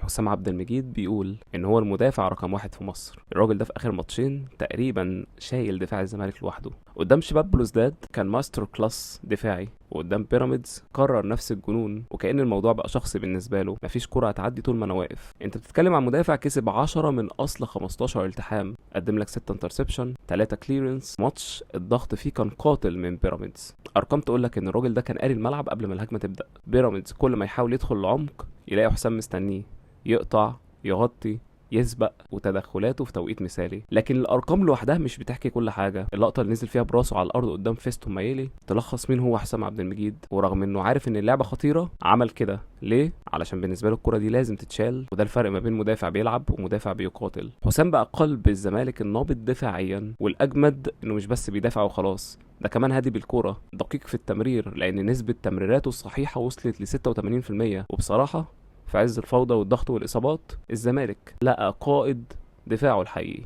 حسام عبد المجيد بيقول ان هو المدافع رقم واحد في مصر. الراجل ده في اخر ماتشين تقريبا شايل دفاع الزمالك لوحده. قدام شباب بلوزداد كان ماستر كلاس دفاعي، وقدام بيراميدز كرر نفس الجنون، وكأن الموضوع بقى شخصي بالنسبه له. مفيش كرة هتعدي طول ما انا واقف. انت بتتكلم عن مدافع كسب 10 من اصل 15 التحام، قدم لك 6 انترسبشن، 3 كليرنس. ماتش الضغط فيه كان قاتل من بيراميدز. ارقام تقول لك ان الراجل ده كان قاري الملعب قبل ما الهجمه تبدا. بيراميدز كل ما يحاول يدخل العمق يلاقي حسام مستنيه، يقطع، يغطي، يسبق، وتدخلاته في توقيت مثالي. لكن الارقام لوحدها مش بتحكي كل حاجه. اللقطه اللي نزل فيها براسه على الارض قدام فيستو مايلي تلخص مين هو حسام عبد المجيد. ورغم انه عارف ان اللعبه خطيره عمل كده ليه؟ علشان بالنسبه له الكره دي لازم تتشال، وده الفرق ما بين مدافع بيلعب ومدافع بيقاتل. حسام بقى قلب الزمالك النابض دفاعيا، والاجمد انه مش بس بيدافع وخلاص، ده كمان هادي بالكوره، دقيق في التمرير، لان نسبه تمريراته الصحيحه وصلت ل 86%. وبصراحه في عز الفوضى والضغط والإصابات الزمالك لقى قائد دفاعه الحقيقي.